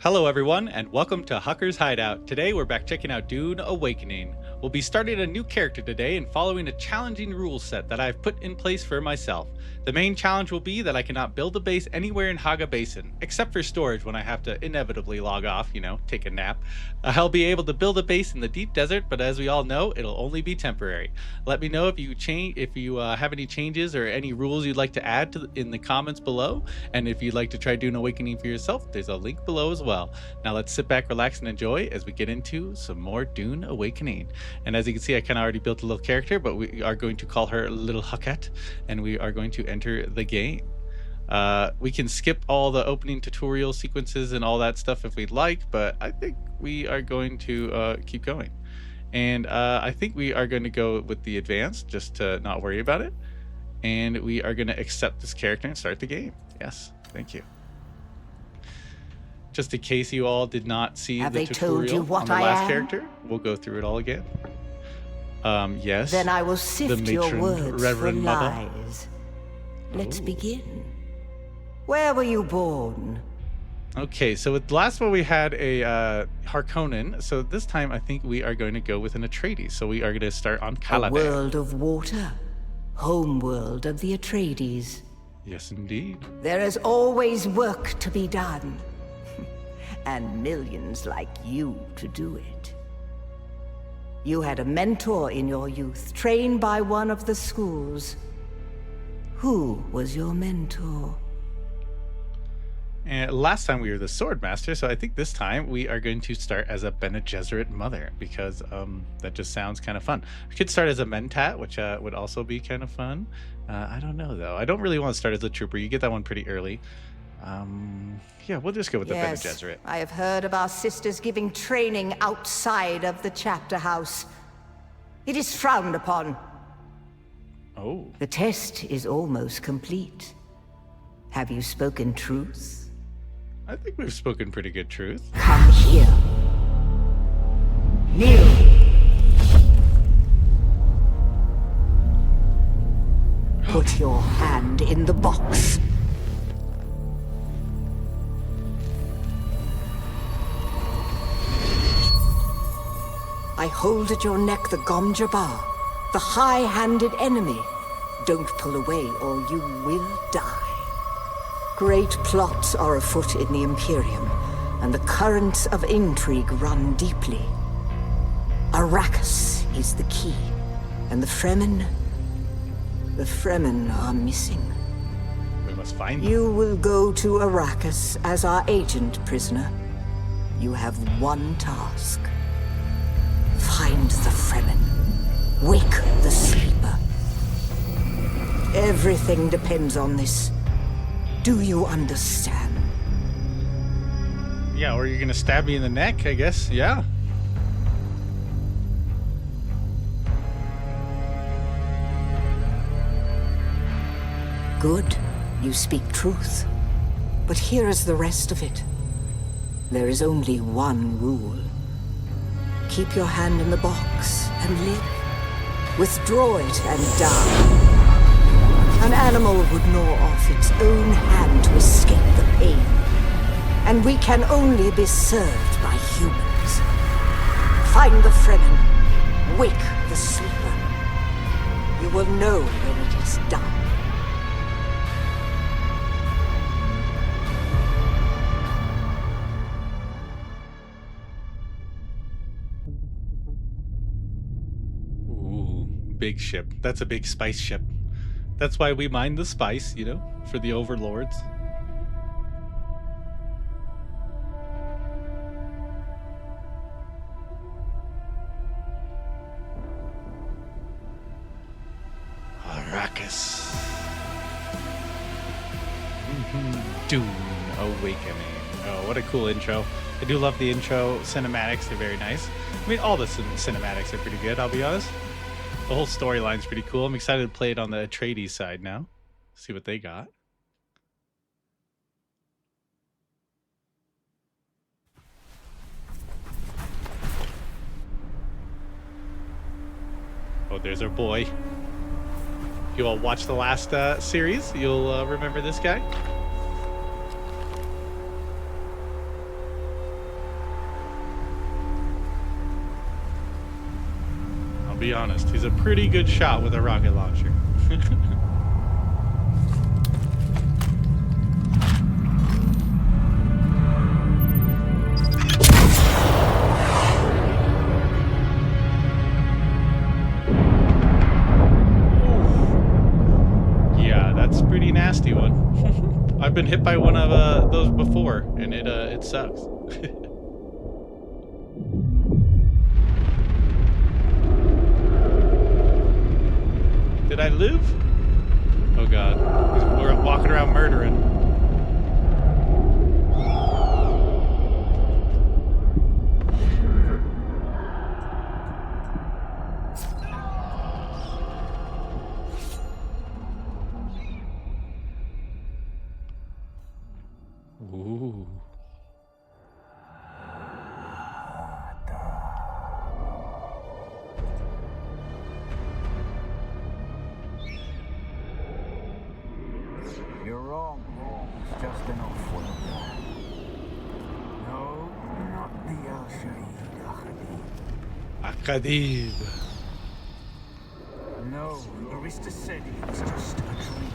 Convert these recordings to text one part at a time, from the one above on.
Hello everyone, and welcome to Hucker's Hideout. Today we're back checking out Dune Awakening. We'll be starting a new character today and following a challenging rule set that I've put in place for myself. The main challenge will be that I cannot build a base anywhere in Hagga Basin, except for storage when I have to inevitably log off, take a nap. I'll be able to build a base in the deep desert, but as we all know, it'll only be temporary. Let me know if you have any changes or any rules you'd like to add in the comments below, and if you'd like to try Dune Awakening for yourself, there's a link below as well. Now let's sit back, relax, and enjoy as we get into some more Dune Awakening. And as you can see, I kind of already built a little character, but we are going to call her Little Huckette, and we are going to enter the game. We can skip all the opening tutorial sequences and all that stuff if we'd like, but I think we are going to keep going. And I think we are going to go with the advanced, just to not worry about it. And we are going to accept this character and start the game. Yes, thank you. Just in case you all did not see the tutorial on the last character, we'll go through it all again. Yes. Then I will sift your words Reverend for Mother. lies. Let's begin. Where were you born? Okay, so with the last one we had a Harkonnen, so this time I think we are going to go with an Atreides. So we are going to start on Caladan. A world of water, home world of the Atreides. Yes, indeed. There is always work to be done, and millions like you to do it. You had a mentor in your youth, trained by one of the schools. Who was your mentor? And last time we were the Sword Master, so I think this time we are going to start as a Bene Gesserit mother, because that just sounds kind of fun. We could start as a Mentat, which would also be kind of fun. I don't know, though. I don't really want to start as a Trooper. You get that one pretty early. Yeah, we'll just go with the Bene Gesserit. I have heard of our sisters giving training outside of the chapter house. It is frowned upon. Oh. The test is almost complete. Have you spoken truth? I think we've spoken pretty good truth. Come here. Kneel. Put your hand in the box. I hold at your neck the Gom Jabbar, the high-handed enemy. Don't pull away or you will die. Great plots are afoot in the Imperium, and the currents of intrigue run deeply. Arrakis is the key, and the Fremen are missing. We must find them. You will go to Arrakis as our agent, prisoner. You have one task. Find the Fremen. Wake the sleeper. Everything depends on this. Do you understand? Yeah, or you're gonna stab me in the neck, I guess. Yeah. Good. You speak truth. But here is the rest of it. There is only one rule. Keep your hand in the box and live. Withdraw it and die. An animal would gnaw off its own hand to escape the pain. And we can only be served by humans. Find the Fremen. Wake the sleeper. You will know when it is done. Ooh, big ship. That's a big spice ship. That's why we mine the spice, for the overlords. Arrakis. Dune Awakening. Oh, what a cool intro. I do love the intro cinematics. They're very nice. I mean, all the cinematics are pretty good, I'll be honest. The whole storyline's pretty cool. I'm excited to play it on the Atreides side now. See what they got. Oh, there's our boy. If you all watched the last series, you'll remember this guy. be honest. He's a pretty good shot with a rocket launcher. Yeah, that's a pretty nasty one. I've been hit by one of those before, and it sucks. Did I live? Oh god. We're walking around murdering. Ooh. You're wrong. It's just an off-world. No, not the Al-Shahid Akadib. No, Arista said it was just a dream.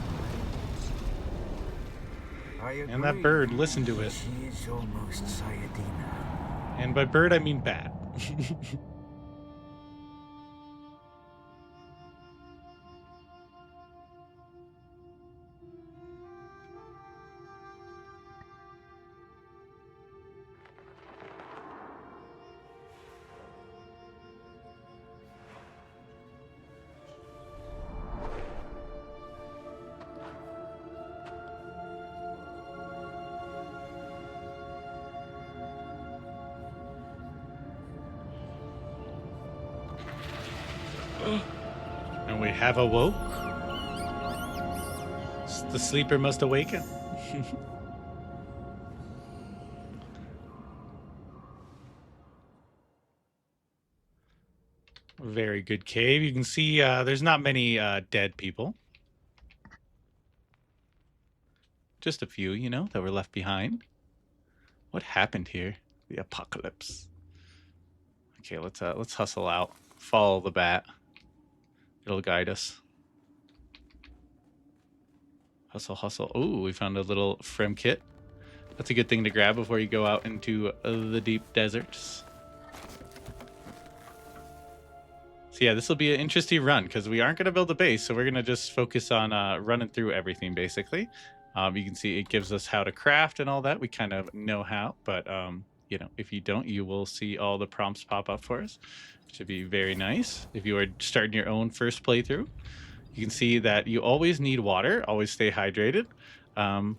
I agree. And that bird, listen to it. She is almost Sayadina. And by bird, I mean bat. And we have awoke. The sleeper must awaken. Very good cave. You can see there's not many dead people. Just a few, you know, that were left behind. What happened here? The apocalypse. Okay, let's hustle out. Follow the bat. It'll guide us. Hustle, hustle. Ooh, we found a little frem kit. That's a good thing to grab before you go out into the deep deserts. So yeah, this will be an interesting run because we aren't going to build a base, so we're going to just focus on running through everything basically. You can see it gives us how to craft and all that. We kind of know how, but you know, if you don't, you will see all the prompts pop up for us. Should be very nice. If you are starting your own first playthrough, you can see that you always need water, always stay hydrated. And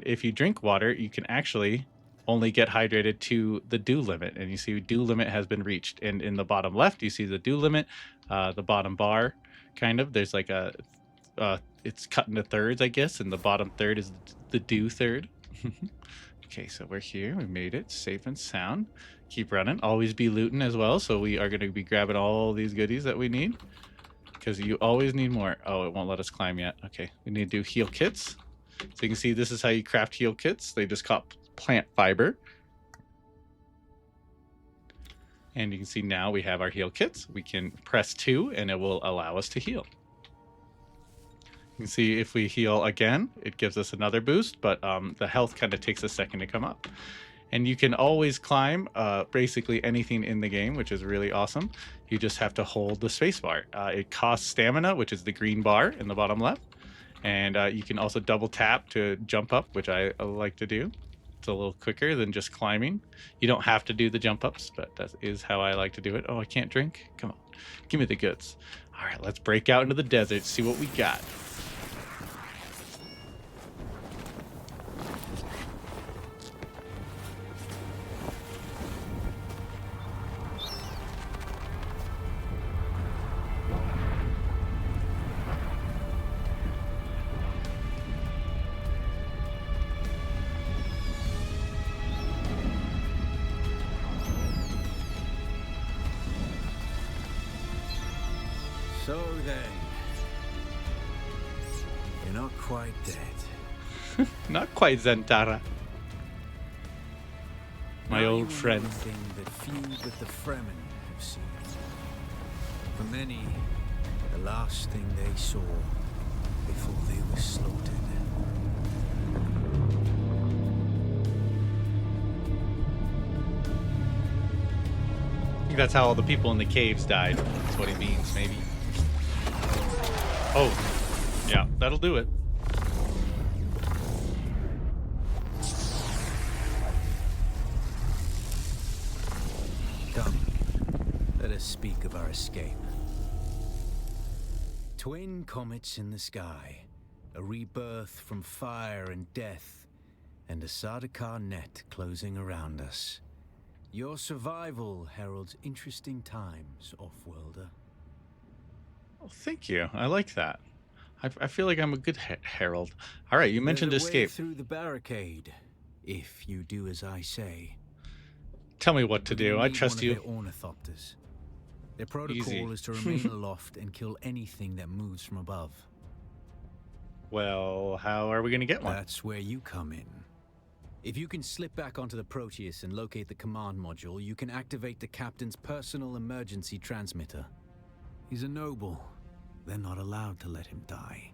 if you drink water, you can actually only get hydrated to the dew limit. And you see dew limit has been reached. And in the bottom left, you see the dew limit, the bottom bar, kind of. There's like a, it's cut into thirds, I guess. And the bottom third is the dew third. Okay, so we're here. We made it safe and sound. Keep running. Always be looting as well. So we are going to be grabbing all these goodies that we need. Because you always need more. Oh, it won't let us climb yet. Okay, we need to do heal kits. So you can see this is how you craft heal kits. They just call plant fiber. And you can see now we have our heal kits. We can press 2 and it will allow us to heal. You can see if we heal again, it gives us another boost, but the health kind of takes a second to come up. And you can always climb basically anything in the game, which is really awesome. You just have to hold the spacebar. It costs stamina, which is the green bar in the bottom left. And you can also double tap to jump up, which I like to do. It's a little quicker than just climbing. You don't have to do the jump ups, but that is how I like to do it. Oh, I can't drink? Come on, give me the goods. All right, let's break out into the desert, see what we got. So then, you're not quite dead. Not quite, Zentara. My Now old you know friend. the thing that few but the Fremen have seen. For many, the last thing they saw before they were slaughtered. I think that's how all the people in the caves died. That's what he means, maybe. Oh, yeah, that'll do it. Come, let us speak of our escape. Twin comets in the sky, a rebirth from fire and death, and a Sardaukar net closing around us. Your survival heralds interesting times, Offworlder. Oh, thank you. I like that. I feel like I'm a good herald. All right, you mentioned There's a way escape. through the barricade, if you do as I say. Tell me what to do. I trust you. Their ornithopters. Their protocol Easy. is to remain aloft and kill anything that moves from above. Well, how are we going to get one? That's where you come in. If you can slip back onto the Proteus and locate the command module, you can activate the captain's personal emergency transmitter. He's a noble. They're not allowed to let him die.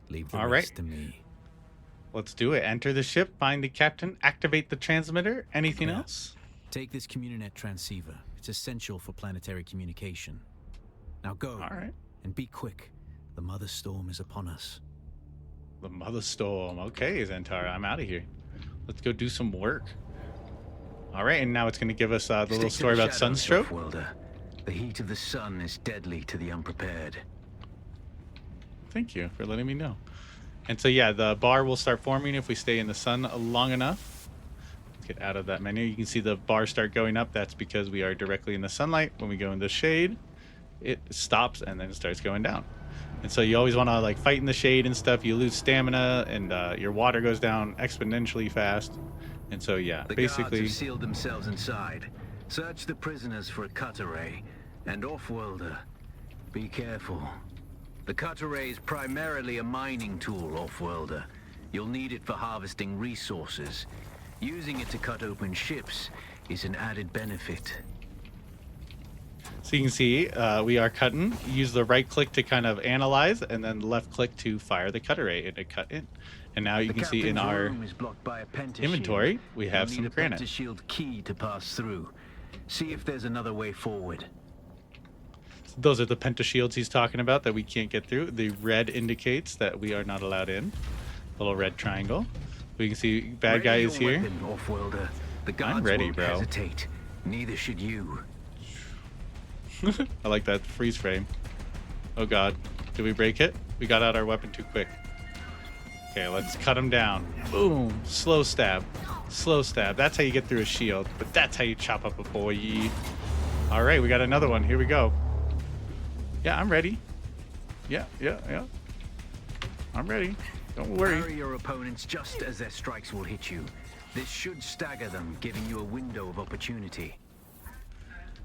Leave the rest to me. Let's do it. Enter the ship, find the captain, activate the transmitter. Anything else? Take this Communinet transceiver. It's essential for planetary communication. Now go. All right. And be quick. The Mother Storm is upon us. The Mother Storm. Okay, Zentara, I'm out of here. Let's go do some work. All right, and now it's going to give us the little story about sunstroke. The heat of the sun is deadly to the unprepared. Thank you for letting me know. And so, yeah, the bar will start forming if we stay in the sun long enough. Let's get out of that menu. You can see the bar start going up. That's because we are directly in the sunlight. When we go in the shade, it stops and then it starts going down. And so you always want to like fight in the shade and stuff. You lose stamina and your water goes down exponentially fast. And so, yeah, the basically... guards have sealed themselves inside. Search the prisoners for a cut array. And Offworlder, be careful. The cut array is primarily a mining tool, Offworlder. You'll need it for harvesting resources. Using it to cut open ships is an added benefit. So you can see we are cutting. Use the right click to kind of analyze, and then left click to fire the cut array and to cut in. And now you can see in our inventory we have some granite. Shield key to pass through. See if there's another way forward. Those are the pentashields he's talking about that we can't get through. The red indicates that we are not allowed in. Little red triangle. We can see bad guy is here. I'm ready, bro. Hesitate. Neither should you. I like that freeze frame. Oh god. Did we break it? We got out our weapon too quick. Okay, let's cut him down. Boom. Slow stab. Slow stab. That's how you get through a shield. But that's how you chop up a boy. Alright, we got another one. Here we go. Yeah, I'm ready. Yeah. I'm ready. Don't worry. Parry your opponents just as their strikes will hit you. This should stagger them, giving you a window of opportunity.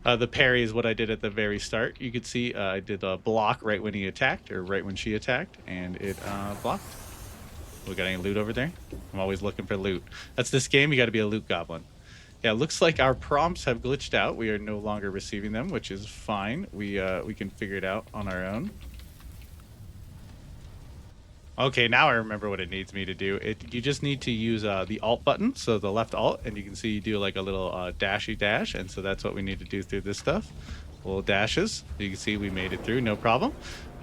The parry is what I did at the very start. You could see I did a block right when he attacked, or right when she attacked, and it blocked. We got any loot over there? I'm always looking for loot. That's this game. You got to be a loot goblin. Yeah, it looks like our prompts have glitched out. We are no longer receiving them, which is fine. We can figure it out on our own. Okay, now I remember what it needs me to do. You just need to use the alt button, so the left alt, and you can see you do like a little dashy dash, and so that's what we need to do through this stuff. Little dashes. You can see we made it through, no problem.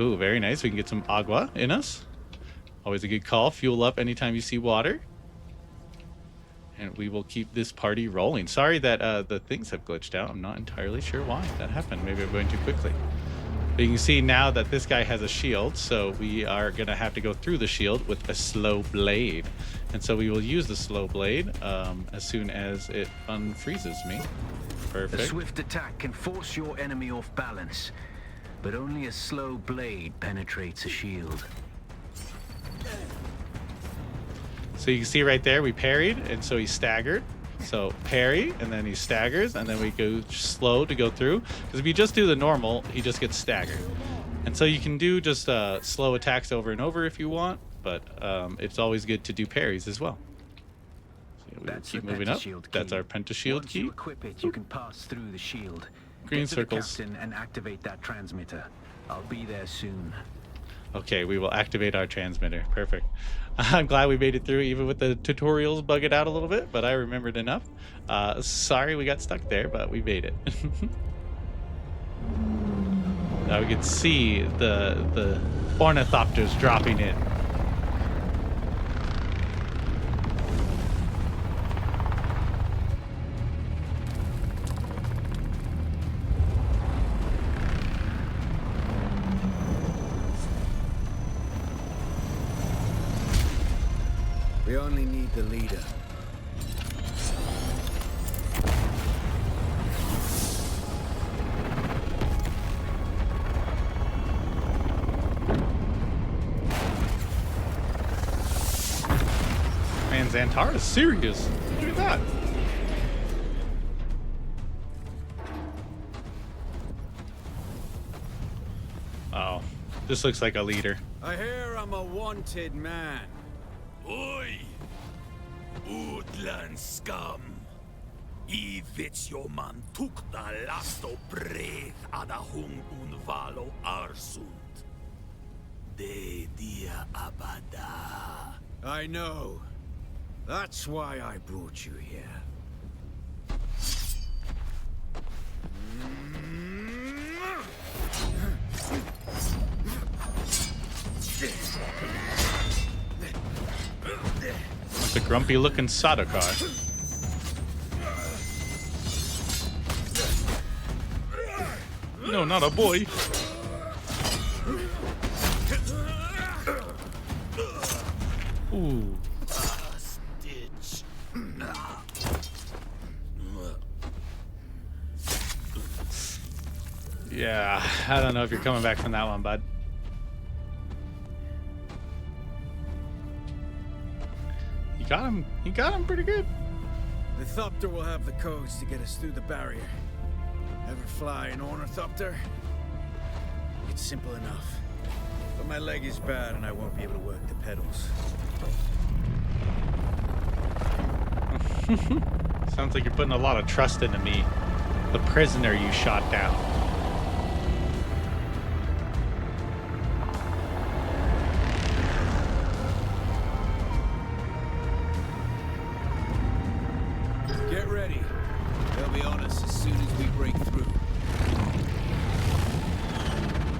Ooh, very nice. We can get some agua in us. Always a good call. Fuel up anytime you see water. And we will keep this party rolling. Sorry that the things have glitched out. I'm not entirely sure why that happened. Maybe I'm going too quickly. But you can see now that this guy has a shield, so we are going to have to go through the shield with a slow blade. And so we will use the slow blade as soon as it unfreezes me. Perfect. A swift attack can force your enemy off balance, but only a slow blade penetrates a shield. So you can see right there, we parried, and so he staggered. So parry, and then he staggers, and then we go slow to go through. Because if you just do the normal, he just gets staggered. And so you can do just slow attacks over and over if you want, but it's always good to do parries as well. So we keep moving up. That's our pentashield key. Once you equip it, you can pass through the shield. Green Get to the circles. captain and activate that transmitter. I'll be there soon. Okay, we will activate our transmitter. Perfect. I'm glad we made it through, even with the tutorials bug it out a little bit, but I remembered enough. Sorry we got stuck there, but we made it. Now we can see the ornithopters dropping in. We only need the leader. Man, Xantar is serious. Look at that. Oh, this looks like a leader. I hear I'm a wanted man. Oi! Utland scum! I jo man tukta lasto breath ada hung unvalo arsund. De dia abada. I know. That's why I brought you here. It's a grumpy looking Sadokar. No, not a boy. Ooh. Stitch. Yeah, I don't know if you're coming back from that one, bud. You got him. You got him pretty good. The Thopter will have the codes to get us through the barrier. Ever fly an ornithopter? It's simple enough. But my leg is bad and I won't be able to work the pedals. Sounds like you're putting a lot of trust into me. The prisoner you shot down. Get ready. They'll be on us as soon as we break through.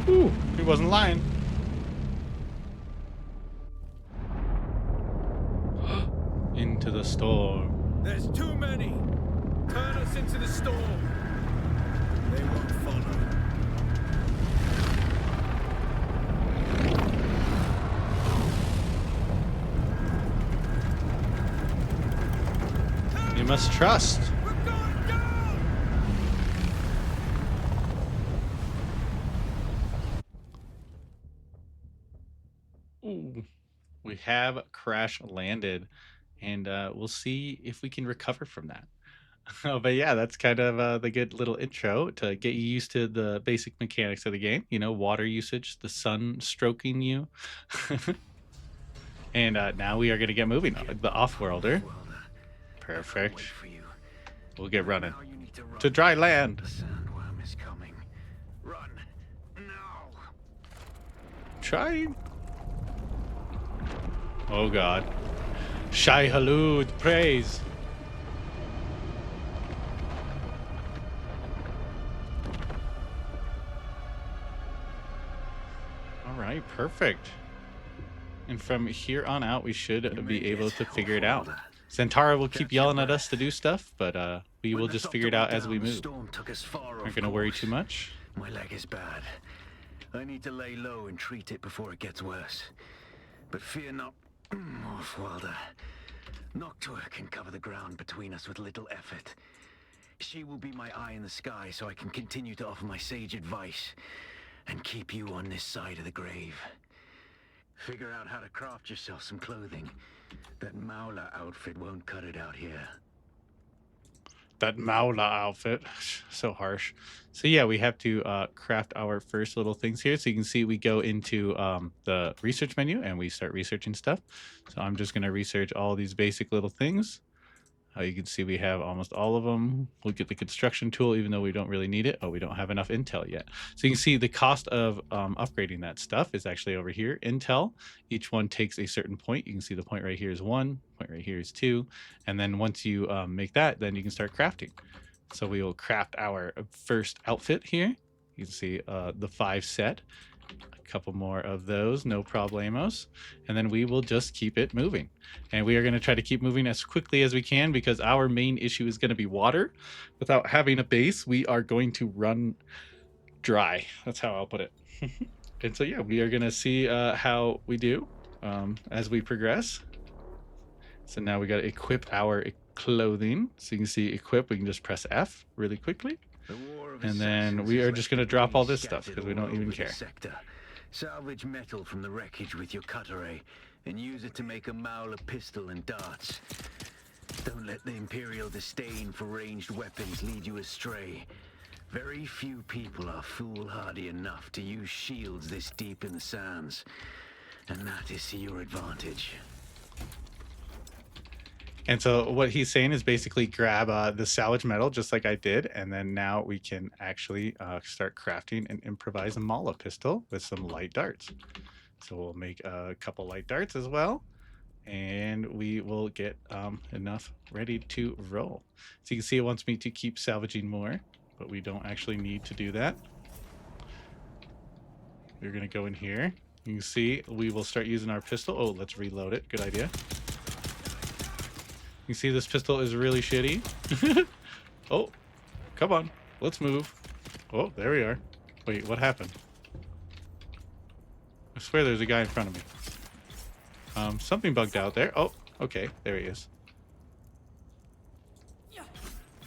Ooh, he wasn't lying. Into the storm. There's too many. Turn us into the storm. They won't follow. You must trust. We're going down! Ooh. We have crash landed, and we'll see if we can recover from that. But yeah, that's kind of the good little intro to get you used to the basic mechanics of the game. You know, water usage, the sun stroking you. And now we are going to get moving. The off-worlder. Perfect. Wait for you. We'll get running. Now you need to run. To dry land. The sandworm is coming. Run now. Trying. Oh god. Shai Halud, praise. Alright, perfect. And from here on out, we should be able to figure it out. Zantara will keep yelling at us to do stuff, but we will just figure it out as we move. Aren't gonna worry too much. My leg is bad. I need to lay low and treat it before it gets worse. But fear not, Offworlder. Noctua can cover the ground between us with little effort. She will be my eye in the sky so I can continue to offer my sage advice and keep you on this side of the grave. Figure out how to craft yourself some clothing. That Maula outfit won't cut it out here. That Maula outfit, so harsh. So yeah, we have to craft our first little things here. So you can see we go into the research menu and we start researching stuff. So I'm just gonna research all these basic little things. You can see we have almost all of them. We'll get the construction tool, even though we don't really need it. Oh, we don't have enough intel yet. So you can see the cost of upgrading that stuff is actually over here. Intel, each one takes a certain point. You can see the point right here is 1, point right here is 2. And then once you make that, then you can start crafting. So we will craft our first outfit here. You can see the 5 set. A couple more of those, no problemos, and then we will just keep it moving. And we are going to try to keep moving as quickly as we can, because our main issue is going to be water. Without having a base, we are going to run dry. That's how I'll put it. And so yeah, we are going to see how we do as we progress. So now we got to equip our clothing. So you can see equip, we can just press F really quickly. And then we are just going to drop all this stuff because we don't even care. Salvage metal from the wreckage with your cutter and use it to make a Mauler pistol and darts. Don't let the Imperial disdain for ranged weapons lead you astray. Very few people are foolhardy enough to use shields this deep in the sands, and that is to your advantage. And so what he's saying is basically grab the salvage metal, just like I did, and then now we can actually start crafting and improvise a Mala pistol with some light darts. So we'll make a couple light darts as well, and we will get enough ready to roll. So you can see it wants me to keep salvaging more, but we don't actually need to do that. We're going to go in here. You can see we will start using our pistol. Oh, let's reload it. Good idea. You see this pistol is really shitty. Oh, come on. Let's move. Oh, there we are. Wait, what happened? I swear there's a guy in front of me. Something bugged out there. Oh, okay. There he is.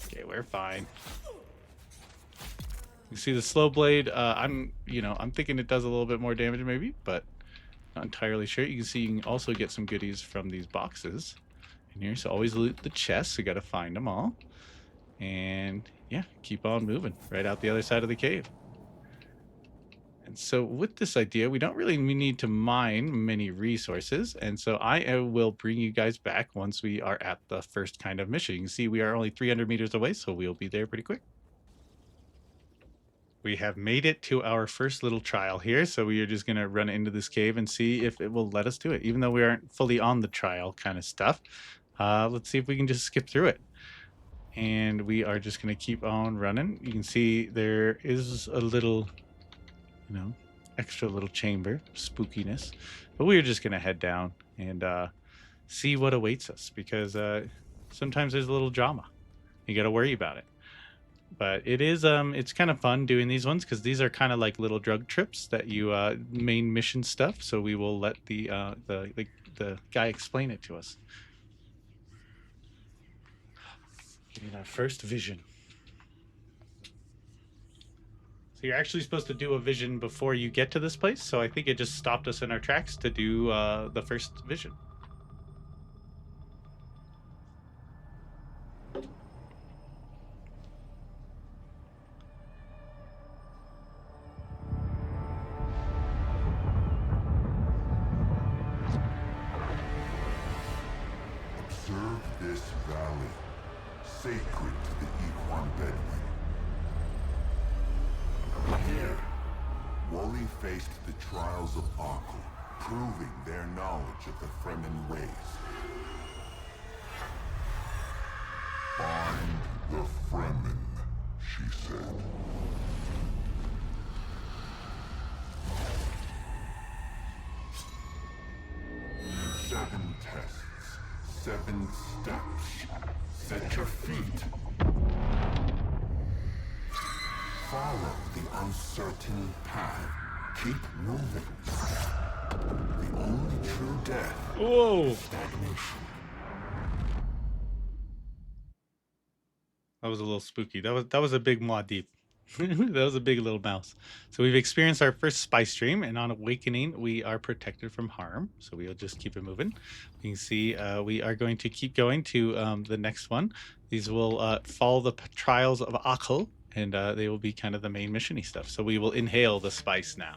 Okay, we're fine. You see the slow blade? I'm thinking it does a little bit more damage maybe, but not entirely sure. You can see you can also get some goodies from these boxes in here. So always loot the chests. We got to find them all. And yeah, keep on moving right out the other side of the cave. And so with this idea, we don't really need to mine many resources. And so I will bring you guys back once we are at the first kind of mission. You can see we are only 300 meters away, so we'll be there pretty quick. We have made it to our first little trial here, so we are just going to run into this cave and see if it will let us do it, even though we aren't fully on the trial kind of stuff. Let's see if we can just skip through it. And we are just going to keep on running. You can see there is a little, extra little chamber, spookiness. But we're just going to head down and see what awaits us, because sometimes there's a little drama. You got to worry about it. But it is it's kind of fun doing these ones, because these are kind of like little drug trips that you main mission stuff. So we will let the guy explain it to us. Getting our first vision. So you're actually supposed to do a vision before you get to this place. So I think it just stopped us in our tracks to do the first vision. Observe this valley, sacred to the Equan Bedouin. Here, Wooly faced the trials of Arkle, proving their knowledge of the Fremen ways. Find the Fremen, she said. Seven tests, 7 steps. Set your feet. Follow the uncertain path. Keep moving. The only true death. Whoa! Stagnation. That was a little spooky. That was a big Muad'Dib. That was a big little mouse. So we've experienced our first spice stream, and on awakening, we are protected from harm. So we'll just keep it moving. You can see we are going to keep going to the next one. These will follow the trials of Arkle, and they will be kind of the main mission-y stuff. So we will inhale the spice now.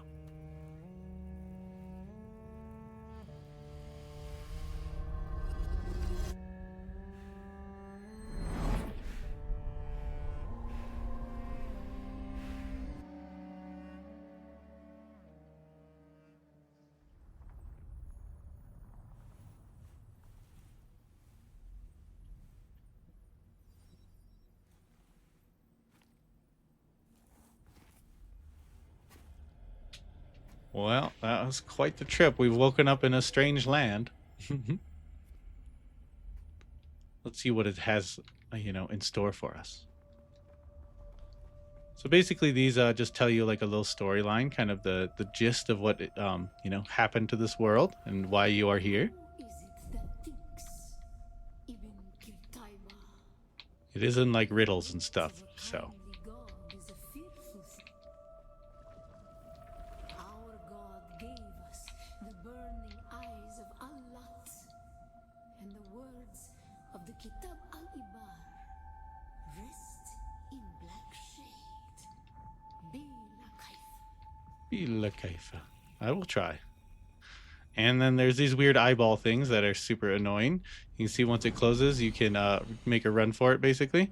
Well, that was quite the trip. We've woken up in a strange land. Let's see what it has, in store for us. So basically, these just tell you like a little storyline, kind of the gist of what happened to this world and why you are here. It isn't like riddles and stuff, so. Our God gave us the burning eyes of Allah and the words of the Kitab al-Ibar. Rest in black shade. Bila kaifa. I will try. And then there's these weird eyeball things that are super annoying. You can see once it closes, you can make a run for it, basically.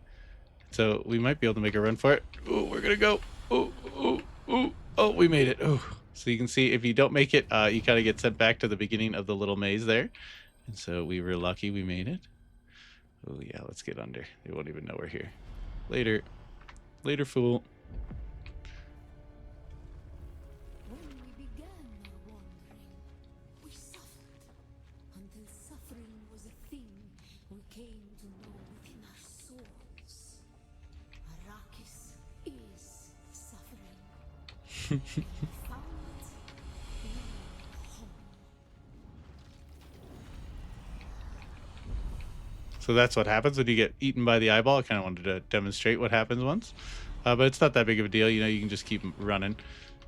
So we might be able to make a run for it. Ooh, we're gonna go. Ooh, ooh, ooh. Oh, we made it. Ooh. So you can see if you don't make it, you kind of get sent back to the beginning of the little maze there. And so we were lucky we made it. Oh yeah, let's get under. They won't even know we're here. Later. Later, fool. When we began our wandering, we suffered until suffering was a thing we came to know within our souls. Arrakis is suffering. We found it in our home. So that's what happens when you get eaten by the eyeball. I kind of wanted to demonstrate what happens once. But it's not that big of a deal. You can just keep running.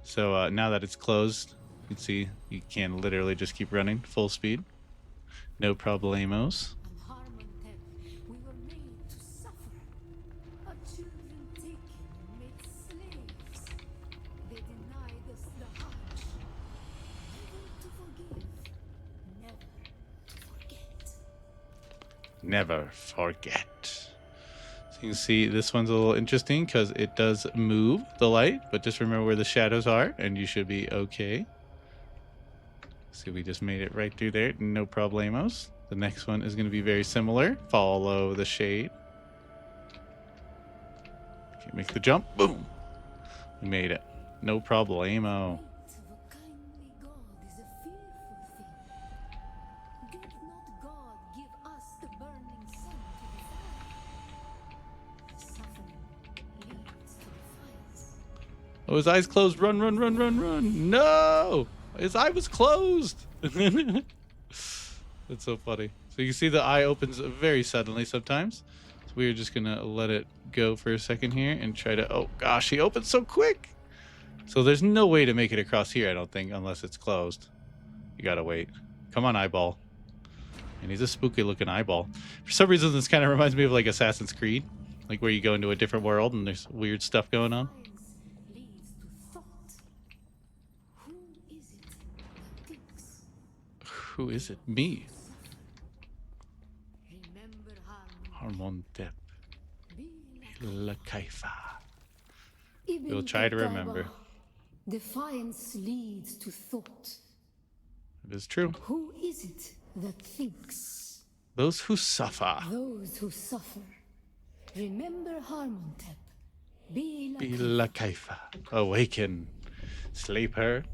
So now that it's closed, you can see you can literally just keep running full speed. No problemos. On Harmontep, we were made to suffer. Our children taken and made slaves. They denied us the Hajj. Never to forgive, never to forget. Never forget. So you can see this one's a little interesting because it does move the light, but just remember where the shadows are and you should be okay. See, we just made it right through there. No problemos. The next one is going to be very similar. Follow the shade. Okay, make the jump. Boom. We made it. No problemo. Hate of a kindly God is a fearful thing. Did not God give us the burning sun to defy? Suffering leads to defiance. Oh, his eyes closed. Run, run, run, run, run. No! His eye was closed. That's so funny. So you can see the eye opens very suddenly sometimes. So we're just going to let it go for a second here and try to... Oh, gosh, he opened so quick. So there's no way to make it across here, I don't think, unless it's closed. You got to wait. Come on, eyeball. And he's a spooky looking eyeball. For some reason, this kind of reminds me of like Assassin's Creed. Like where you go into a different world and there's weird stuff going on. Defiance leads to thought. Who is it that thinks? Who is it? Me. Remember harm. Harmontep. Be La Kaifa. Ibn We'll try to Qutayba. remember. Defiance leads to thought. It is true. Who is it that thinks? Those who suffer. Those who suffer. Remember Harmontep. Be like Be La Kaifa. Awaken. Sleeper.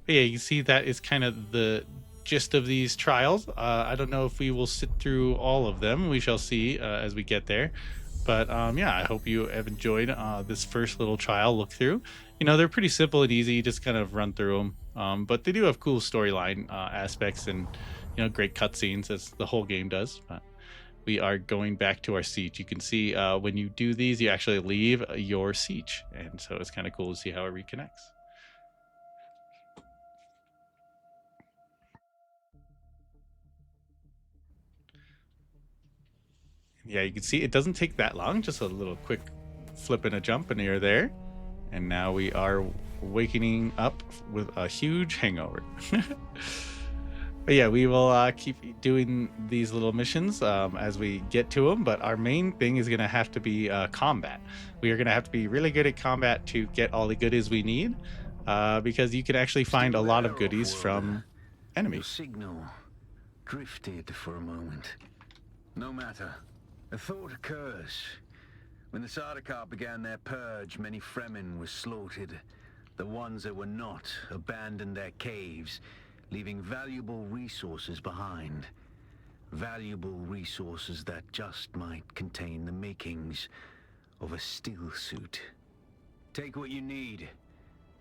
But yeah, you see that is kind of the gist of these trials. I don't know if we will sit through all of them. We shall see as we get there. But yeah, I hope you have enjoyed this first little trial look through. They're pretty simple and easy. You just kind of run through them. But they do have cool storyline aspects and, great cutscenes, as the whole game does. But we are going back to our siege. You can see when you do these, you actually leave your siege. And so it's kind of cool to see how it reconnects. Yeah, you can see it doesn't take that long. Just a little quick flip and a jump and you're there. And now we are waking up with a huge hangover. But yeah, we will keep doing these little missions as we get to them. But our main thing is going to have to be combat. We are going to have to be really good at combat to get all the goodies we need. Because you can actually find a lot of goodies from Your enemies. signal drifted for a moment. No matter. A thought occurs. When the Sardaukar began their purge, many Fremen were slaughtered. The ones that were not abandoned their caves, leaving valuable resources behind. Valuable resources that just might contain the makings of a steel suit. Take what you need.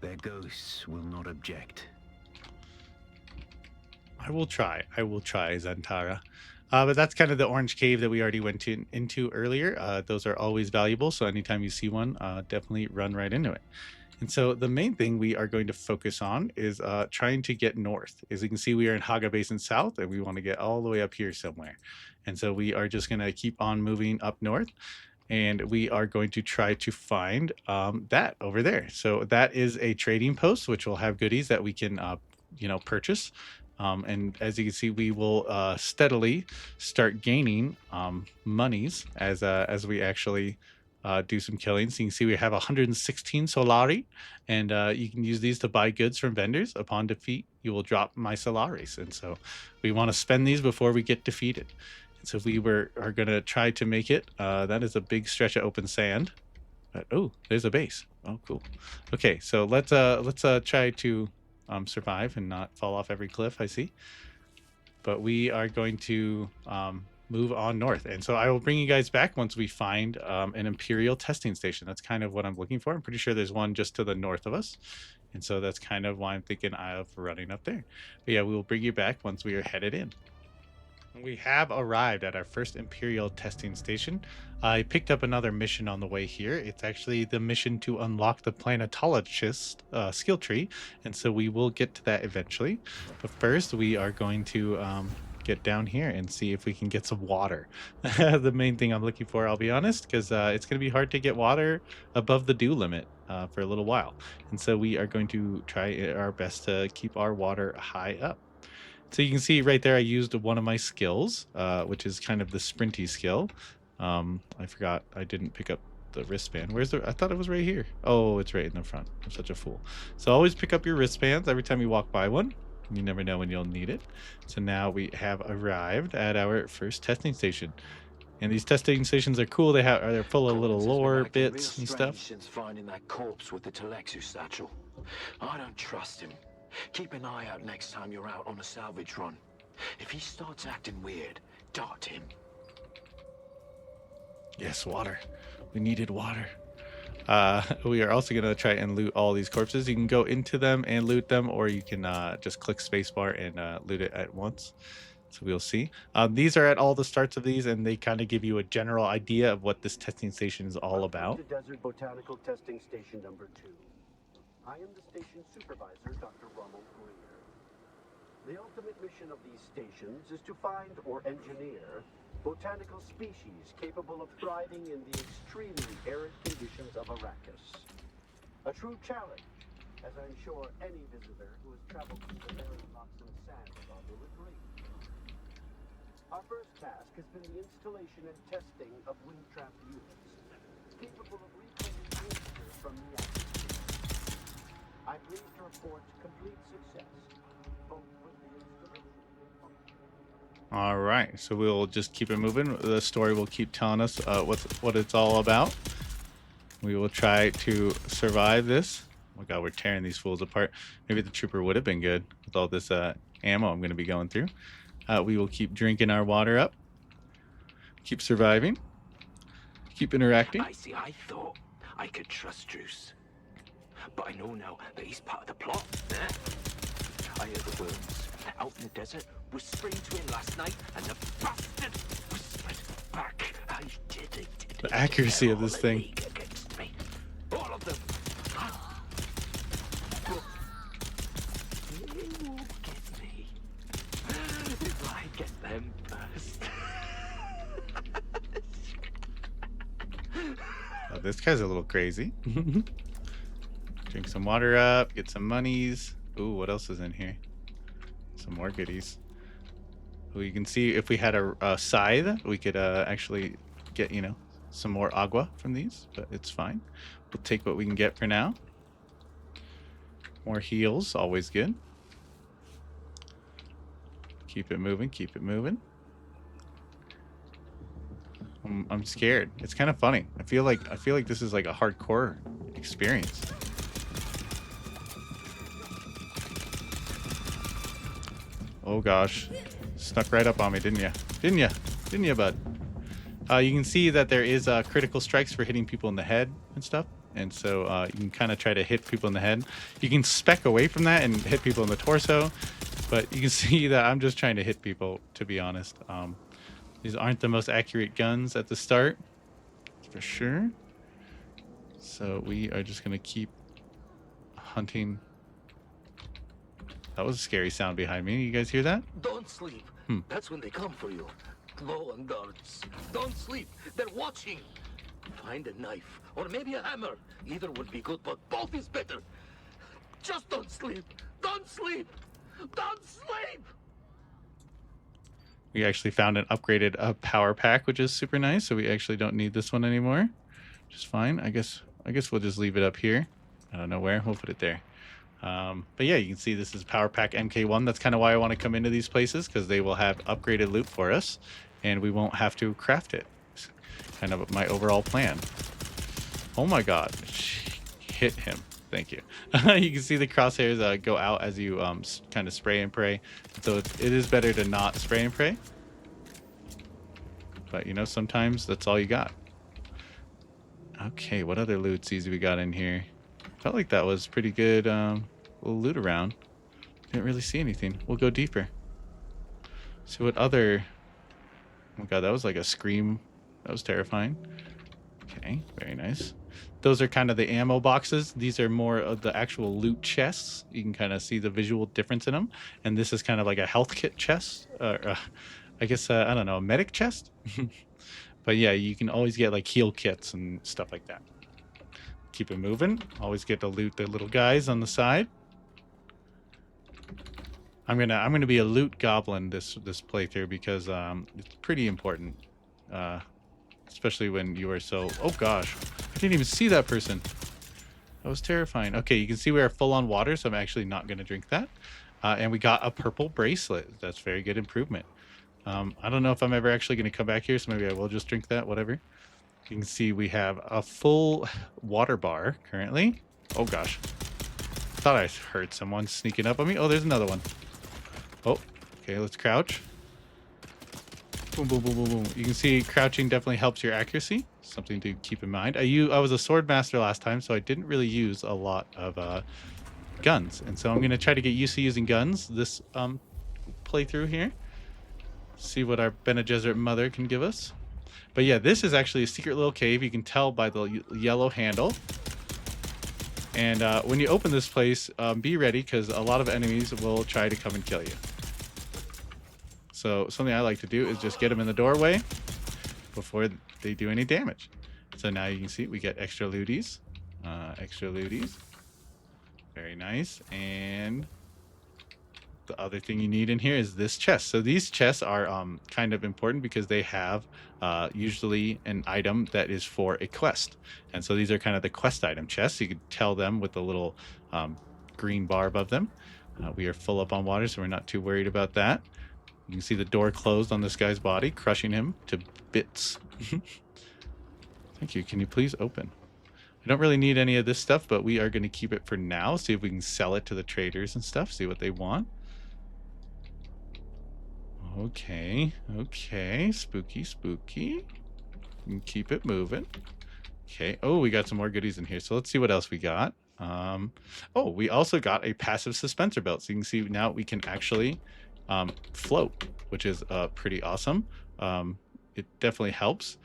Their ghosts will not object. I will try, Zantara. But that's kind of the orange cave that we already went into earlier. Those are always valuable, so anytime you see one, definitely run right into it. And so the main thing we are going to focus on is trying to get north. As you can see, we are in Hagga Basin South, and we want to get all the way up here somewhere. And so we are just going to keep on moving up north, and we are going to try to find that over there. So that is a trading post, which will have goodies that we can, purchase. And as you can see, we will steadily start gaining monies as we actually do some killing. So you can see we have 116 Solari, and you can use these to buy goods from vendors. Upon defeat, you will drop my Solaris. And so we want to spend these before we get defeated. And so if we are going to try to make it, that is a big stretch of open sand. But, oh, there's a base. Oh, cool. Okay, so let's try to survive and not fall off every cliff I see. But we are going to move on north, and so I will bring you guys back once we find an Imperial testing station. That's kind of what I'm looking for. I'm pretty sure there's one just to the north of us, and so that's kind of why I'm thinking of running up there. But yeah, we will bring you back once we are headed in. We have arrived at our first Imperial testing station. I picked up another mission on the way here. It's actually the mission to unlock the planetologist skill tree, and so we will get to that eventually. But first, we are going to get down here and see if we can get some water. The main thing I'm looking for, I'll be honest, because it's going to be hard to get water above the dew limit for a little while. And so we are going to try our best to keep our water high up. So you can see right there, I used one of my skills, which is kind of the sprinty skill. I forgot I didn't pick up the wristband. Where's I thought it was right here. Oh, it's right in the front. I'm such a fool. So always pick up your wristbands every time you walk by one. You never know when you'll need it. So now we have arrived at our first testing station. And these testing stations are cool. They're full of little lore bits and stuff. Since finding that corpse with the Telexu satchel. I don't trust him. Keep an eye out next time you're out on a salvage run. If he starts acting weird, dart him. Yes, water. We needed water. We are also going to try and loot all these corpses. You can go into them and loot them, or you can just click spacebar and loot it at once. So we'll see. These are at all the starts of these, and they kind of give you a general idea of what this testing station is all about. Desert Botanical Testing Station number 2. I am the station supervisor, Dr. Ronald Greer. The ultimate mission of these stations is to find or engineer botanical species capable of thriving in the extremely arid conditions of Arrakis. A true challenge, as I'm sure any visitor who has traveled through the barren rocks and sandbar will agree. Our first task has been the installation and testing of wind trap units, capable of reclaiming moisture from the atmosphere. I'm pleased to report complete success, both with the installation and function. All right, so we'll just keep it moving. The story will keep telling us what it's all about. We will try to survive this. Oh my god, we're tearing these fools apart. Maybe the trooper would have been good with all this ammo I'm going to be going through. We will keep drinking our water up. Keep surviving. Keep interacting. I thought I could trust Druce. But I know now that he's part of the plot. I heard the worms out in the desert whispering to him last night, and the bastard whispered back. I did it. The accuracy of this thing. Against me. All of them. They won't get me. If I get them first. Oh, this guy's a little crazy. Drink some water up, get some monies. Ooh, what else is in here? Some more goodies. Ooh, you can see if we had a scythe, we could actually get, some more agua from these, but it's fine. We'll take what we can get for now. More heals, always good. Keep it moving, keep it moving. I'm scared. It's kind of funny. I feel like this is like a hardcore experience. Oh gosh. Snuck right up on me, didn't you? Didn't you? Didn't you, bud? You can see that there is critical strikes for hitting people in the head and stuff. And so you can kind of try to hit people in the head. You can spec away from that and hit people in the torso. But you can see that I'm just trying to hit people, to be honest. These aren't the most accurate guns at the start, for sure. So we are just going to keep hunting. That was a scary sound behind me. You guys hear that? Don't sleep. That's when they come for you. Low on guards. Don't sleep. They're watching. Find a knife or maybe a hammer. Either would be good, but both is better. Just don't sleep. Don't sleep. Don't sleep. We actually found an upgraded power pack, which is super nice. So we actually don't need this one anymore. Which is fine. I guess we'll just leave it up here. I don't know where. We'll put it there. But yeah, you can see this is Power Pack MK1. That's kind of why I want to come into these places, because they will have upgraded loot for us, and we won't have to craft it. It's kind of my overall plan. Oh my god. Hit him. Thank you. You can see the crosshairs go out as you kind of spray and pray. So it is better to not spray and pray. But, you know, sometimes that's all you got. Okay, what other lootsies we got in here? Felt like that was pretty good loot around. Didn't really see anything. We'll go deeper. See what other... Oh my god, that was like a scream. That was terrifying. Okay, very nice. Those are kind of the ammo boxes. These are more of the actual loot chests. You can kind of see the visual difference in them. And this is kind of like a health kit chest. I guess, I don't know, a medic chest? But yeah, you can always get like heal kits and stuff like that. Keep it moving. Always get to loot the little guys on the side. I'm gonna be a loot goblin this playthrough because it's pretty important, especially when you are so. Oh gosh, I didn't even see that person. That was terrifying. Okay, you can see we are full on water, so I'm actually not gonna drink that. And we got a purple bracelet. That's very good improvement. I don't know if I'm ever actually gonna come back here, so maybe I will just drink that. Whatever. You can see we have a full water bar currently. Oh gosh. Thought I heard someone sneaking up on me. Oh, there's another one. Oh, okay, let's crouch. Boom, boom, boom, boom, boom. You can see crouching definitely helps your accuracy. Something to keep in mind. I was a sword master last time, so I didn't really use a lot of guns. And so I'm going to try to get used to using guns this playthrough here. See what our Bene Gesserit mother can give us. But yeah, this is actually a secret little cave. You can tell by the yellow handle. And when you open this place, be ready because a lot of enemies will try to come and kill you. So something I like to do is just get them in the doorway before they do any damage. So now you can see we get extra looties. Extra looties. Very nice. And the other thing you need in here is this chest. So these chests are kind of important because they have usually an item that is for a quest. And so these are kind of the quest item chests. You can tell them with the little green bar above them. We are full up on water, so we're not too worried about that. You can see the door closed on this guy's body, crushing him to bits. Thank you. Can you please open? I don't really need any of this stuff, but we are going to keep it for now. See if we can sell it to the traders and stuff. See what they want. Okay. Okay. Spooky, spooky. And keep it moving. Okay. Oh, we got some more goodies in here. So let's see what else we got. Oh, we also got a passive suspensor belt. So you can see now we can actually float, which is pretty awesome. It definitely helps.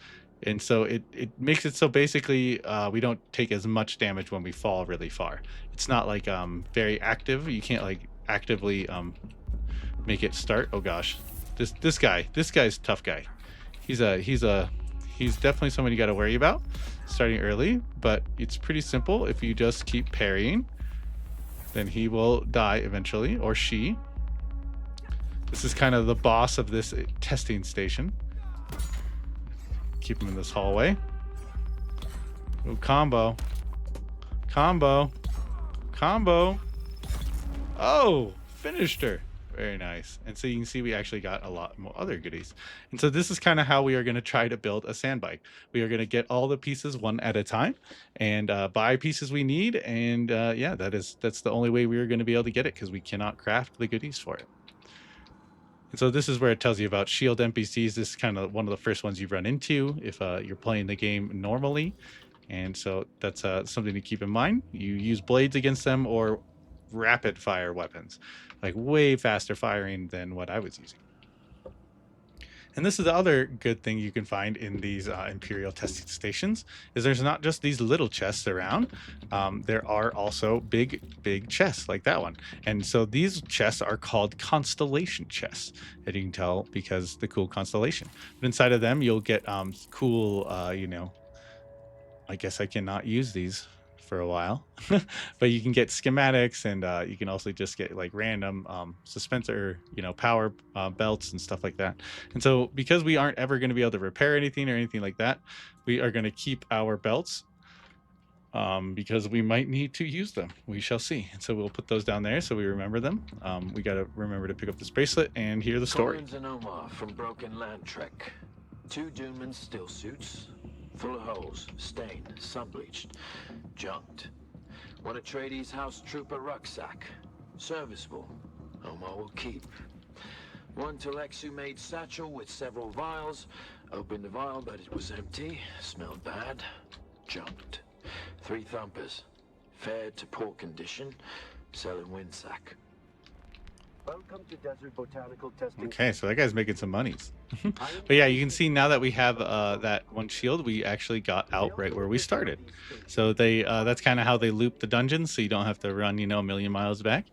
And so it makes it so basically we don't take as much damage when we fall really far. It's not like very active. You can't like actively make it start. Oh gosh. This guy's a tough guy. He's definitely someone you got to worry about starting early, but it's pretty simple. If you just keep parrying, then he will die eventually, or she. This is kind of the boss of this testing station. Keep him in this hallway. Oh, combo. Combo. Combo. Oh, finished her. Very nice. And so you can see we actually got a lot more other goodies. And so this is kind of how we are going to try to build a sand bike. We are going to get all the pieces one at a time and buy pieces we need. And yeah, that's the only way we are going to be able to get it because we cannot craft the goodies for it. And so this is where it tells you about shield NPCs. This is kind of one of the first ones you run into if you're playing the game normally. And so that's something to keep in mind. You use blades against them or rapid fire weapons, like way faster firing than what I was using. And this is the other good thing you can find in these Imperial testing stations is there's not just these little chests around. There are also big chests like that one. And so these chests are called constellation chests. And you can tell because the cool constellation. But inside of them, you'll get cool, you know, I guess I cannot use these for a while, but you can get schematics and you can also just get like random suspensor, you know, power belts and stuff like that. And so because we aren't ever going to be able to repair anything or anything like that, we are going to keep our belts because we might need to use them. We shall see. And so we'll put those down there so we remember them. We got to remember to pick up this bracelet and hear the story. Collins and Omar from Broken Land Trek. 2 Doomans still suits. Full of holes, stained, sun-bleached, junked. One of Tradee's house trooper rucksack. Serviceable. Omar will keep. One Telexu-made satchel with several vials. Opened the vial, but it was empty. Smelled bad. Junked. 3 thumpers. Fared to poor condition. Selling windsack. Welcome to Desert Botanical Testing. Okay, so that guy's making some monies. But yeah, you can see now that we have that one shield, we actually got out right where we started. So they that's kind of how they loop the dungeons, so you don't have to run, you know, a million miles back.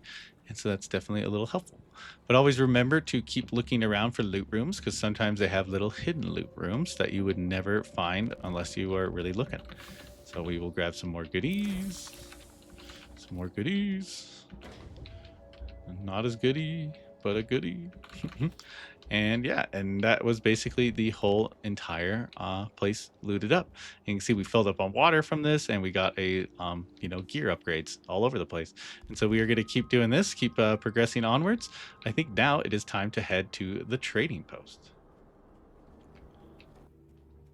And so that's definitely a little helpful. But always remember to keep looking around for loot rooms because sometimes they have little hidden loot rooms that you would never find unless you are really looking. So we will grab some more goodies. Some more goodies. Not as goody, but a goody. And yeah, and that was basically the whole entire place looted up. You can see we filled up on water from this, and we got a you know, gear upgrades all over the place. And so we are going to keep doing this, keep progressing onwards. I think now it is time to head to the trading post.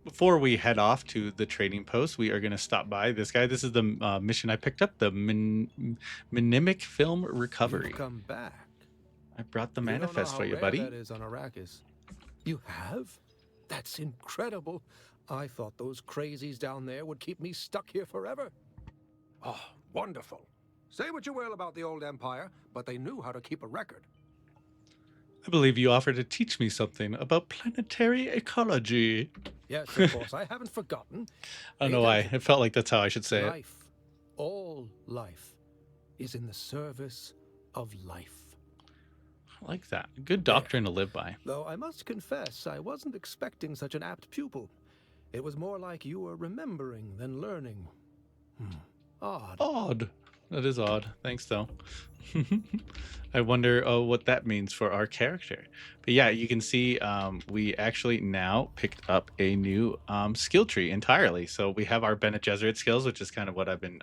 Before we head off to the trading post, we are going to stop by this guy. This is the mission I picked up, the Mnemic Film Recovery. You've come back. I brought the You don't know manifest how for you, rare buddy. That is on Arrakis. You have? That's incredible. I thought those crazies down there would keep me stuck here forever. Oh, wonderful. Say what you will about the old Empire, but they knew how to keep a record. I believe you offered to teach me something about planetary ecology. Yes, of course, I haven't forgotten. I don't know why. It felt like that's how I should say it. Life, all life, is in the service of life. I like that. Good doctrine to live by. Though I must confess, I wasn't expecting such an apt pupil. It was more like you were remembering than learning. Odd. Odd. That is odd. Thanks, though. I wonder what that means for our character. But yeah, you can see we actually now picked up a new skill tree entirely. So we have our Bene Gesserit skills, which is kind of what I've been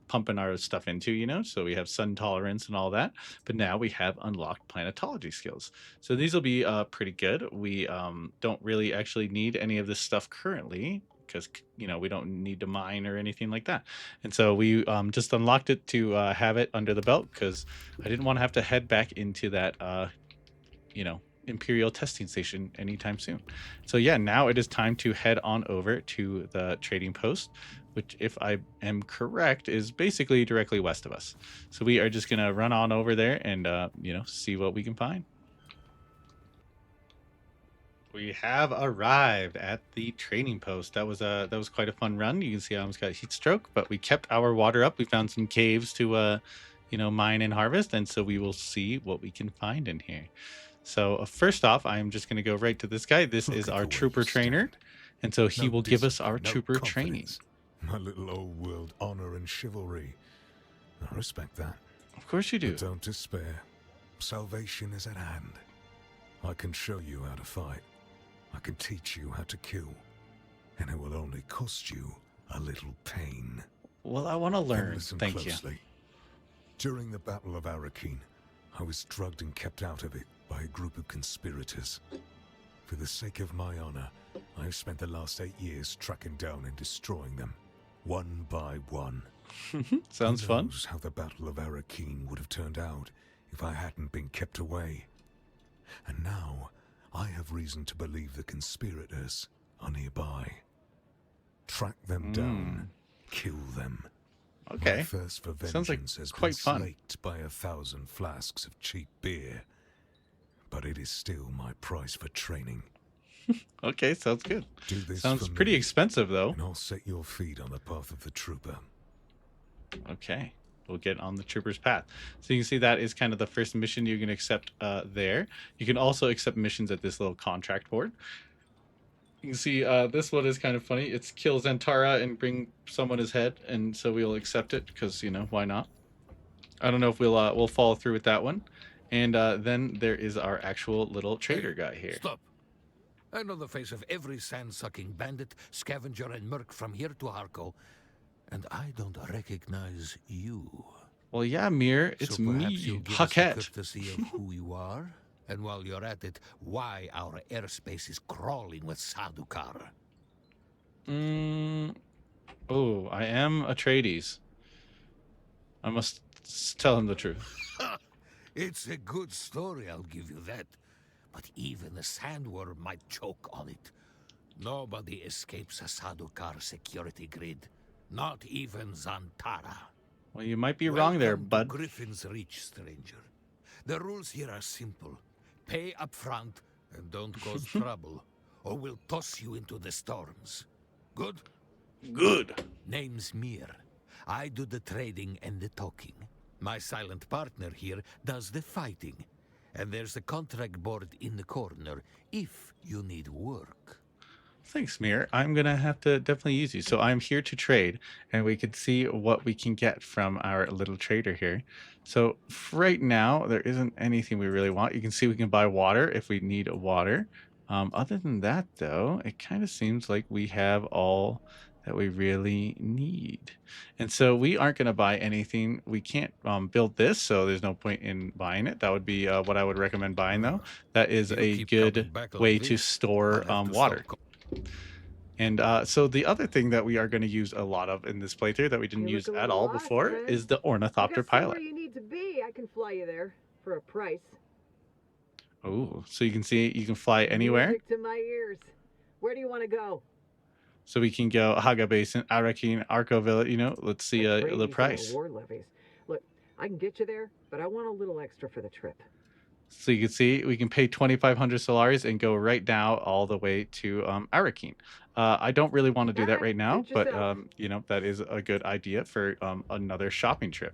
pumping our stuff into, you know. So we have sun tolerance and all that. But now we have unlocked planetology skills. So these will be pretty good. We don't really actually need any of this stuff currently, because, you know, we don't need to mine or anything like that. And so we just unlocked it to have it under the belt because I didn't want to have to head back into that, you know, Imperial testing station anytime soon. So yeah, now it is time to head on over to the trading post, which, if I am correct, is basically directly west of us. So we are just going to run on over there and, you know, see what we can find. We have arrived at the trading post. That was quite a fun run. You can see I almost got heat stroke, but we kept our water up. We found some caves to you know, mine and harvest, and so we will see what we can find in here. So first off, I'm just going to go right to this guy. This is our trooper trainer, and so he will give us our trooper training. My little old world honor and chivalry. I respect that. Of course you do. But don't despair. Salvation is at hand. I can show you how to fight. I can teach you how to kill, and it will only cost you a little pain. Well, I want to learn. Listen Thank closely. you. During the Battle of Arrakeen, I was drugged and kept out of it by a group of conspirators. For the sake of my honor, I've spent the last 8 years tracking down and destroying them, one by one. Sounds Who fun. knows how the Battle of Arrakeen would have turned out if I hadn't been kept away. And now I have reason to believe the conspirators are nearby. Track them down, kill them. Okay. My thirst for Sounds like vengeance has been quite fun. slaked by 1,000 flasks of cheap beer, but it is still my price for training. Okay, sounds good. Do this Sounds for pretty me, expensive, though. and I'll set your feet on the path of the trooper. Okay, we'll get on the trooper's path. So you can see that is kind of the first mission you can accept there. You can also accept missions at this little contract board. You can see this one is kind of funny. It's kill Zantara and bring someone his head, and so we'll accept it because, you know, why not? I don't know if we'll follow through with that one. And then there is our actual little trader guy here. Stop. I know the face of every sand-sucking bandit, scavenger, and merc from here to Harko, and I don't recognize you. Well, yeah, Mir, it's So perhaps me, you'll give us the Huckett. courtesy of who you are, and while you're at it, why our airspace is crawling with Sadukar. Oh, I am Atreides. I must tell him the truth. It's a good story, I'll give you that. But even a sandworm might choke on it. Nobody escapes a Sadukar security grid. Not even Zantara. Well, you might be wrong there, Welcome to bud. Griffin's Reach, stranger. The rules here are simple. Pay up front and don't cause trouble, or we'll toss you into the storms. Good? Good. Name's Mir. I do the trading and the talking. My silent partner here does the fighting. And there's a contract board in the corner if you need work. Thanks, Mir. I'm going to have to definitely use you. So I'm here to trade, and we can see what we can get from our little trader here. So right now, there isn't anything we really want. You can see we can buy water if we need water. Other than that, though, it kind of seems like we have all that we really need. And so we aren't going to buy anything. We can't build this, so there's no point in buying it. That would be what I would recommend buying, though. That is a good way to store water. And so the other thing that we are going to use a lot of in this playthrough that we didn't use at all before is the ornithopter pilot. Where you need to be, I can fly you there for a price. Oh, so you can see you can fly anywhere. Music to my ears. Where do you want to go? So we can go Hagga Basin, Arakin, Arcoville. You know, let's see the price. War levies. Look, I can get you there, but I want a little extra for the trip. So you can see we can pay 2,500 Solaris and go right now all the way to Arakin. I don't really want to do that right now, but you know, that is a good idea for another shopping trip.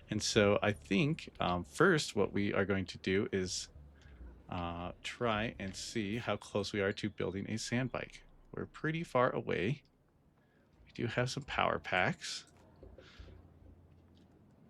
And so I think first what we are going to do is try and see how close we are to building a sand bike. We're pretty far away. We do have some power packs.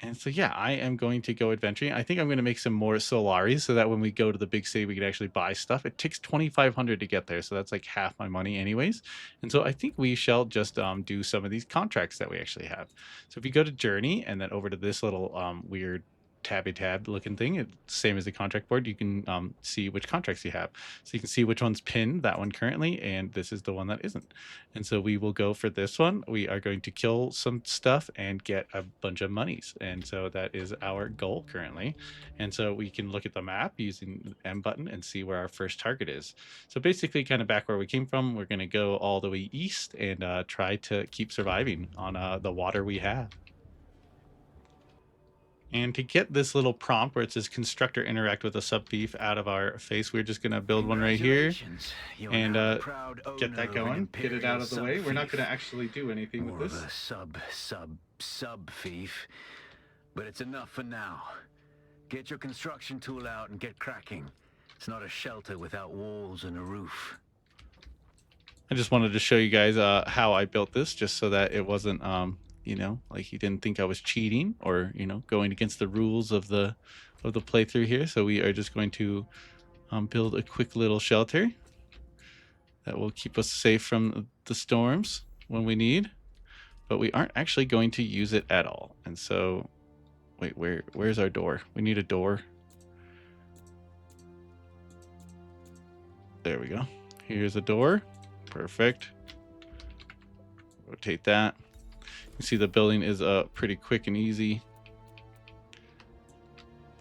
And so, yeah, I am going to go adventuring. I think I'm going to make some more Solaris so that when we go to the big city, we can actually buy stuff. It takes 2,500 to get there, so that's like half my money anyways. And so I think we shall just do some of these contracts that we actually have. So if you go to Journey and then over to this little weird tab looking thing, it's same as the contract board, you can see which contracts you have. So you can see which one's pinned, that one currently, and this is the one that isn't. And so we will go for this one. We are going to kill some stuff and get a bunch of monies, and so that is our goal currently. And so we can look at the map using the M button and see where our first target is. So basically kind of back where we came from, we're going to go all the way east and try to keep surviving on the water we have. And to get this little prompt where it says constructor interact with a sub thief out of our face, we're just going to build one right here and get that going, get it out of the way. We're not going to actually do anything with this. Sub thief. But it's enough for now. Get your construction tool out and get cracking. It's not a shelter without walls and a roof. I just wanted to show you guys how I built this, just so that it wasn't you know, like you didn't think I was cheating or, you know, going against the rules of the playthrough here. So we are just going to build a quick little shelter that will keep us safe from the storms when we need, but we aren't actually going to use it at all. And so, wait, where's our door? We need a door. There we go. Here's a door. Perfect. Rotate that. You see the building is pretty quick and easy.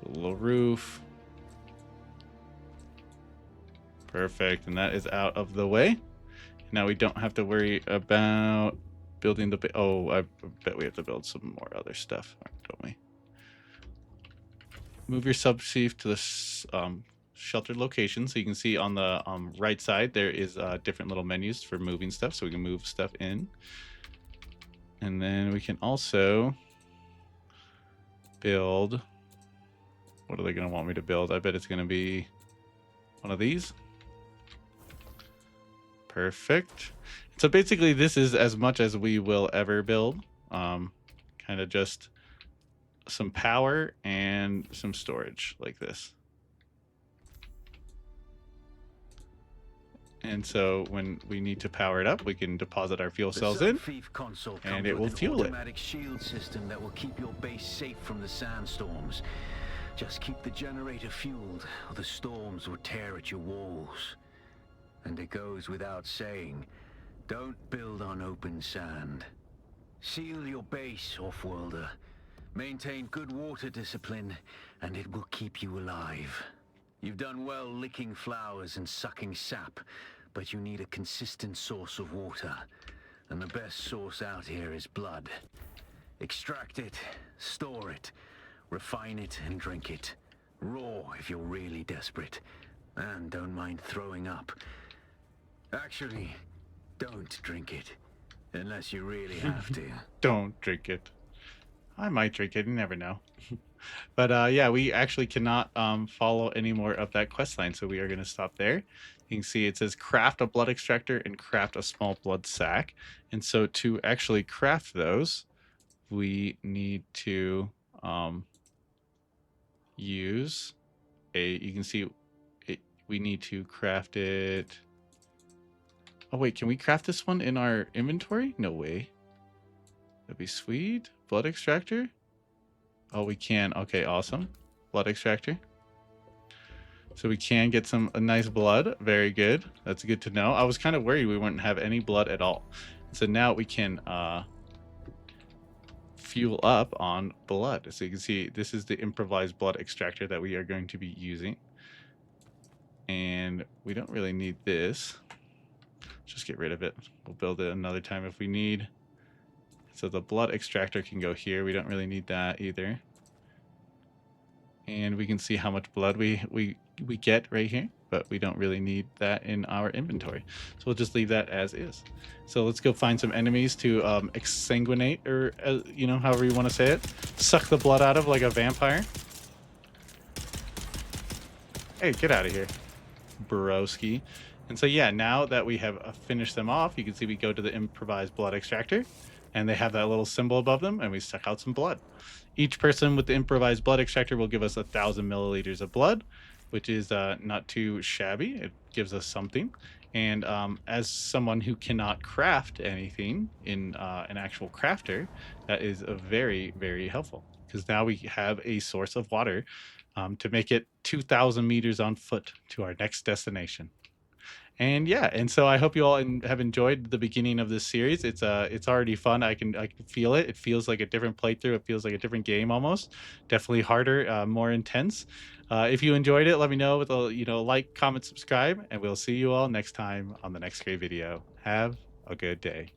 A little roof. Perfect, and that is out of the way. Now we don't have to worry about building the... Oh, I bet we have to build some more other stuff, don't we? Move your subchief to the sheltered location. So you can see on the right side, there is different little menus for moving stuff. So we can move stuff in. And then we can also build... What are they going to want me to build? I bet it's going to be one of these. Perfect. So basically this is as much as we will ever build. Kind of just some power and some storage like this. And so when we need to power it up, we can deposit our fuel cells in, and it will fuel it. Automatic shield system that will keep your base safe from the sandstorms. Just keep the generator fueled, or the storms will tear at your walls. And it goes without saying, don't build on open sand. Seal your base, Offworlder. Maintain good water discipline, and it will keep you alive. You've done well licking flowers and sucking sap, but you need a consistent source of water. And the best source out here is blood. Extract it, store it, refine it, and drink it. Raw if you're really desperate. And don't mind throwing up. Actually, don't drink it. Unless you really have to. Don't drink it. I might drink it, you never know. But yeah, we actually cannot follow any more of that quest line, so we are going to stop there. You can see it says craft a blood extractor and craft a small blood sac. And so to actually craft those, we need to use a, you can see it, we need to craft it. Oh wait, can we craft this one in our inventory? No way. That'd be sweet. Blood extractor. Oh, we can. Okay, awesome. Blood extractor. So we can get some nice blood. Very good. That's good to know. I was kind of worried we wouldn't have any blood at all. So now we can fuel up on blood. So you can see this is the improvised blood extractor that we are going to be using. And we don't really need this. Just get rid of it. We'll build it another time if we need. So the blood extractor can go here. We don't really need that either. And we can see how much blood we get right here, but we don't really need that in our inventory. So we'll just leave that as is. So let's go find some enemies to exsanguinate, or you know, however you want to say it. Suck the blood out of like a vampire. Hey, get out of here, broski. And so yeah, now that we have finished them off, you can see we go to the improvised blood extractor, and they have that little symbol above them, and we suck out some blood. Each person with the improvised blood extractor will give us 1,000 milliliters of blood, which is not too shabby. It gives us something. And as someone who cannot craft anything in an actual crafter, that is very, very helpful, because now we have a source of water to make it 2,000 meters on foot to our next destination. And yeah, and so I hope you all have enjoyed the beginning of this series. It's already fun. I can feel it. It feels like a different playthrough. It feels like a different game almost. Definitely harder, more intense. If you enjoyed it, let me know with a like, comment, subscribe, and we'll see you all next time on the next great video. Have a good day.